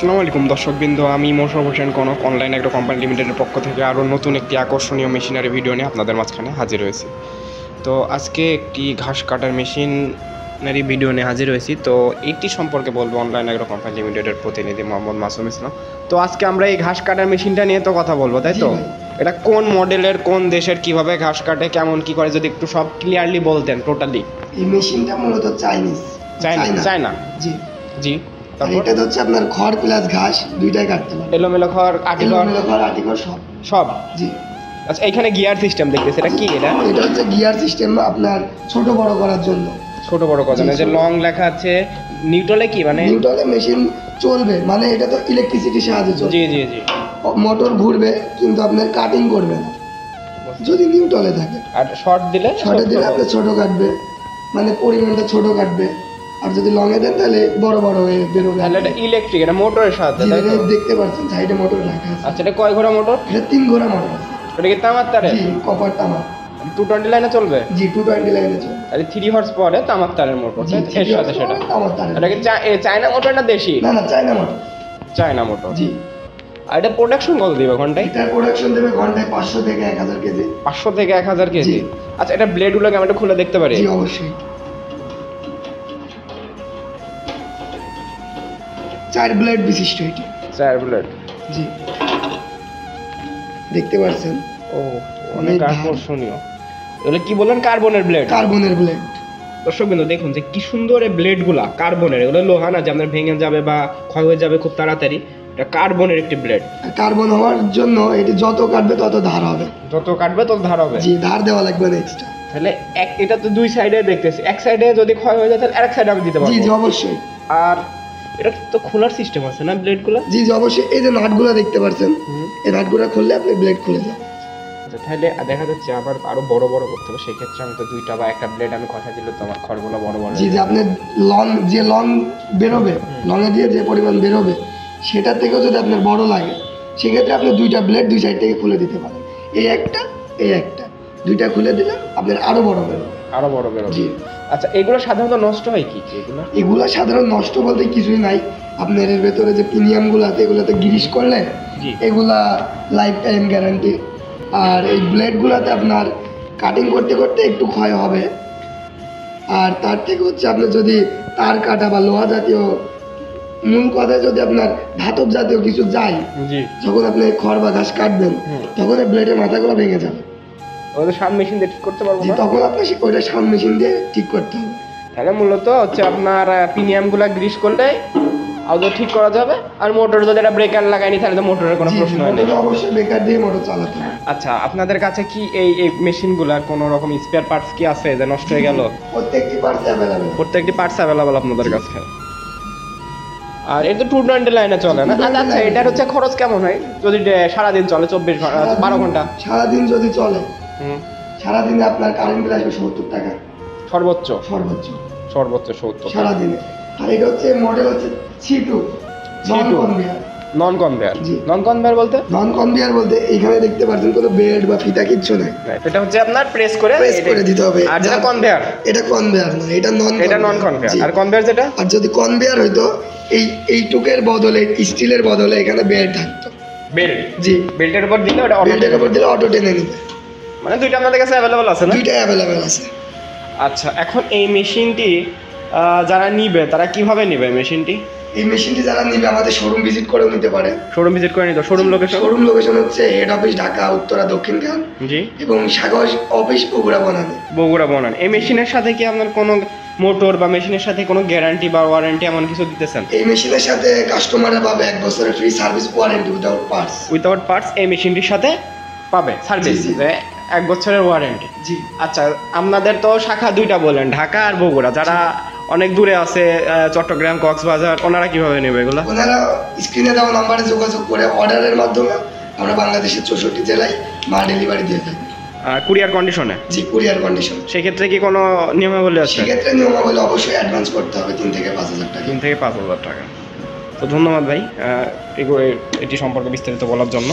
আসসালামু আলাইকুম দর্শকবৃন্দ, আমি Mosharraf Hossain Kanak online agro company লিমিটেডের পক্ষ থেকে আরও নতুন একটি আকর্ষণীয় মেশিনারি ভিডিও নিয়ে আপনাদের মাঝখানে হাজির হয়েছি। তো আজকে একটি ঘাস কাটার মেশিনারি ভিডিও নিয়ে হাজির হয়েছি। তো এইটি সম্পর্কে বলবো অনলাইন এগ্রো কোম্পানি লিমিটেডের প্রতিনিধি মোহাম্মদ মাসুম ইসলাম। তো আজকে আমরা এই ঘাস কাটার মেশিনটা নিয়ে তো কথা বলবো, তাই তো? এটা কোন মডেলের, কোন দেশের, কিভাবে ঘাস কাটে, কেমন কি করে, যদি একটু সব ক্লিয়ারলি বলতেন টোটালি। এই মেশিনটা মূলত চায়না। জি জি। আর এটা হচ্ছে আপনার খড় প্লাস ঘাস দুইটাই কাটতে পারে। এলোমেলো খড়, আটিঘর সব। জি। আচ্ছা, এখানে গিয়ার সিস্টেম দেখতেছি, এটা কি? এটা হচ্ছে গিয়ার সিস্টেম আপনার ছোট বড় করার জন্য। ছোট বড় করার জন্য। যে লং লেখা আছে নিউট্রালে, কি মানে নিউট্রালে মেশিন চলবে, মানে এটা তো ইলেকট্রিসিটির সাহায্যে চলবে। জি জি জি। মোটর ঘুরবে কিন্তু আপনার কাটিং করবে না যদি নিউট্রালে থাকে। আর শর্ট দিলে আপনার ছোট কাটবে, মানে পরিমাণটা ছোট কাটবে। আর যদি লং এ দেন তাহলে বড় বড় হয়ে বেরোবে। তাহলে এটা ইলেকট্রিক, এটা মোটরের সাথে, তাই তো? দেখতে পাচ্ছেন সাইডে মোটর রাখা আছে। আচ্ছা, এটা কয় ঘোড়া মোটর? এটা 3 ঘোড়া মোটর আছে। এটা কি তামার তারে? জি, কপার তামার। 220 লাইনে চলবে? জি, 220 লাইনে চলবে। তাহলে 3 হর্স পাওয়ারে তামার তারের মোটর, তাই তো? এর সাথে সেটা তামার তারের। এটা কি চায়না মোটর না দেশি? না, চায়না মোটর। China motor. জি। আর এটা প্রোডাকশন কত দিবে ঘন্টায়? এটা প্রোডাকশন দেবে ঘন্টায় 500 থেকে 1000 কেজি। 500 থেকে 1000 কেজি। আচ্ছা, এটা ব্লেডগুলো আমি একটু খুলে দেখতে পারি? জি, অবশ্যই। 4 ব্লেড বিশিষ্ট এটি। 4 ব্লেড। জি, দেখতে পাচ্ছেন। ও, অনেক আকর্ষণীয়। এগুলো কি বলেন? কার্বনের ব্লেড। কার্বনের ব্লেড। দর্শকবৃন্দ দেখুন যে কি সুন্দর এই ব্লেডগুলা, কার্বনের। এগুলো লোহা না যে আপনার ভেঙে যাবে বা ক্ষয় হয়ে যাবে খুব তাড়াতাড়ি। এটা কার্বনের একটি ব্লেড। কার্বন হওয়ার জন্য এটি যত কাটবে তত ধার হবে। যত কাটবে তত ধার হবে। জি, ধার দেওয়া লাগবে না এক্সট্রা। তাহলে এটা তো দুই সাইডে দেখতেছি, এক সাইডে যদি ক্ষয় হয়ে যায় তাহলে আরেক সাইডে আমি দিতে পারবো। জি জি, অবশ্যই। আর এটা তো খোলার সিস্টেম আছে না ব্লেডগুলো? জি জি, অবশ্যই। এই যে নাটগুলো দেখতে পাচ্ছেন, এই নাটগুলো খুললে আপনি ব্লেড খুলে যাবে। তাহলে দেখা যাচ্ছে আবার আরো বড় বড় করতে হবে, সেই ক্ষেত্রে আমি তো দুইটা বা একটা ব্লেড আমি কথা দিলে তো আমার খড়গুলো বড় বড়। জি জি, আপনি লং বেরোবে, লং এ দিয়ে যে পরিমাণ বেরোবে সেটার থেকেও যদি আপনার বড় লাগে সেক্ষেত্রে আপনি দুইটা ব্লেড দুই সাইড থেকে খুলে দিতে পারেন। এই একটা দুইটা খুলে দিলে আপনার আরো বড় বেরোবে। আরো বড় বেরোবে। জি। আচ্ছা, এগুলো সাধারণত নষ্ট হয় কি? এগুলো সাধারণ নষ্ট বলতে কিছুই নাই। আপনার এর ভেতরে যে প্রিমিয়ামগুলো আছে এগুলোতে গ্রিস করলে এগুলা লাইফ টাইম গ্যারান্টি। আর এই ব্লেডগুলোতে আপনার কাটিং করতে করতে একটু ক্ষয় হবে। আর তার থেকে হচ্ছে আপনি যদি তার কাটা বা লোহা জাতীয়, মূল কথায় যদি আপনার ধাতব জাতীয় কিছু যায়, যখন আপনি খড় বা ঘাস কাটবেন তখন এই ব্লেডের মাথাগুলো ভেঙে যাবে। ওটা সাম মেশিন দিয়ে ঠিক করতে পারবো না? তখন আপনি ওইটা সাম মেশিন দিয়ে ঠিক করতে হবে। তাহলে মূলত হচ্ছে আপনার প্রিমিয়ামগুলো গ্রিস করলে আদৌ ঠিক করা যাবে। আর মোটর যদি একটা ব্রেকার লাগাইনি তাহলে তো মোটরের কোনো প্রশ্ন হয় না। অবশ্যই ব্রেকার দিয়ে মোটর চালাতে হবে। আচ্ছা, আপনাদের কাছে কি এই মেশিনগুলোর কোনো রকম স্পেয়ার পার্টস কি আছে যে নষ্ট হয়ে গেল? প্রত্যেকটি পার্টস অ্যাভেলেবল আপনাদের কাছে। আর এটা তো 220 লাইনে চলে না? আচ্ছা, এটার হচ্ছে খরচ কেমন হয় যদি সারাদিন চলে? 24 ঘন্টা, 12 ঘন্টা সারাদিন যদি চলে, সারাদিনে আপনার কারেন্ট বিল আসবে 70 টাকা সর্বোচ্চ 70 সারাদিনে। আর এটা হচ্ছে মডেল হচ্ছে C2 নন কনভেয়ার বলতে এখানে দেখতে পাচ্ছেন কোনো বেড বা ফিতা কিচ্ছু নাই। এটা হচ্ছে আপনার প্রেস করে দিতে হবে। আর যেটা কনভেয়ার, এটা কনভেয়ার না, এটা নন কনভেয়ার। আর কনভেয়ার যেটা? আর যদি কনভেয়ার হইতো এইটুকের বদলে, স্টিলের বদলে এখানে বেল্ট থাকতো। বেল্ট? জি, বেল্টের উপর দিলে ওটা অটো টেনে নিবে। মানে দুইটা আপনাদের কাছে অ্যাভেলেবল আছে না? দুইটাই অ্যাভেলেবল আছে। আচ্ছা, এখন এই মেশিনটি যারা নিবে তারা কিভাবে নিবে মেশিনটি? এই মেশিনটি যারা নিবে আমাদের শোরুম ভিজিট করে নিতে পারে। শোরুম ভিজিট করে নিতে? শোরুম লোকেশন হচ্ছে হেড অফিস ঢাকা উত্তরা দক্ষিণখান। জি। এবং সাগর অফিস বগুড়া বনানী। এই মেশিনের সাথে কি আপনার কোনো মোটর বা মেশিনের সাথে কোনো গ্যারান্টি বা ওয়ারেন্টি এমন কিছু দিতেছেন? এই মেশিনের সাথে কাস্টমাররা পাবে 1 বছরের free service warranty without parts. এই মেশিনটির সাথে পাবে সার্ভিস 1 বছরের ওয়ারেন্টি। জি। আচ্ছা, আপনাদের তো শাখা দুইটা বলেন, ঢাকা আর বগুড়া। যারা অনেক দূরে আছে, চট্টগ্রাম, কক্সবাজার, ওনারা কিভাবে নেবে এগুলো? ওনারা স্ক্রিনে দেওয়া নাম্বারে যোগাযোগ করে অর্ডারের মাধ্যমে আমরা বাংলাদেশের 64 জেলায় মাল ডেলিভারি দিয়ে থাকি। কুরিয়ার কন্ডিশনে? জি, কুরিয়ার কন্ডিশন। সেক্ষেত্রে কি কোনো নিয়মাবলী আছে? সেক্ষেত্রে নিয়মাবলী অবশ্যই অ্যাডভান্স করতে হবে 3 থেকে 5,000 টাকা। 3 থেকে 5,000 টাকা। তো ধন্যবাদ ভাই এটি সম্পর্কে বিস্তারিত বলার জন্য।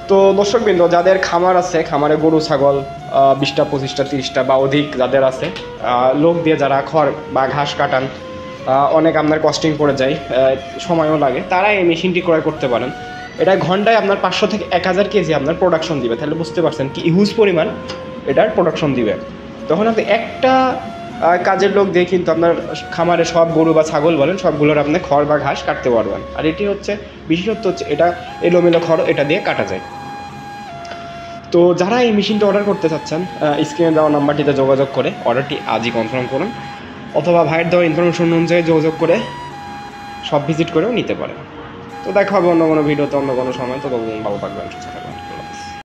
তো দর্শকবৃন্দ, যাদের খামার আছে, খামারে গরু ছাগল 20টা 25টা 30টা বা অধিক যাদের আছে, লোক দিয়ে যারা খড় বা ঘাস কাটান, অনেক আপনার কস্টিং পড়ে যায়, সময়ও লাগে, তারা এই মেশিনটি ক্রয় করতে পারেন। এটা ঘন্টায় আপনার 500 থেকে 1000 কেজি আপনার প্রোডাকশন দিবে। তাহলে বুঝতে পারছেন কি হিউজ পরিমাণ এটার প্রোডাকশন দিবে। তখন আপনি একটা কাজের লোক দিয়ে কিন্তু আপনার খামারে সব গরু বা ছাগল বলেন সবগুলোর আপনি খড় বা ঘাস কাটতে পারবেন। আর এটি হচ্ছে বিশেষত্ব হচ্ছে এটা এলোমেলো খড় এটা দিয়ে কাটা যায়। তো যারা এই মেশিনটা অর্ডার করতে চাচ্ছেন স্ক্রিনে দেওয়া নাম্বারটিতে যোগাযোগ করে অর্ডারটি আজই কনফার্ম করুন, অথবা ভাইয়ের দেওয়া ইনফরমেশন অনুযায়ী যোগাযোগ করে সব ভিজিট করেও নিতে পারেন। তো দেখা হবে অন্য কোনো ভিডিওতে অন্য কোনো সময়। তো ভালো থাকবেন, সুস্থ থাকবেন।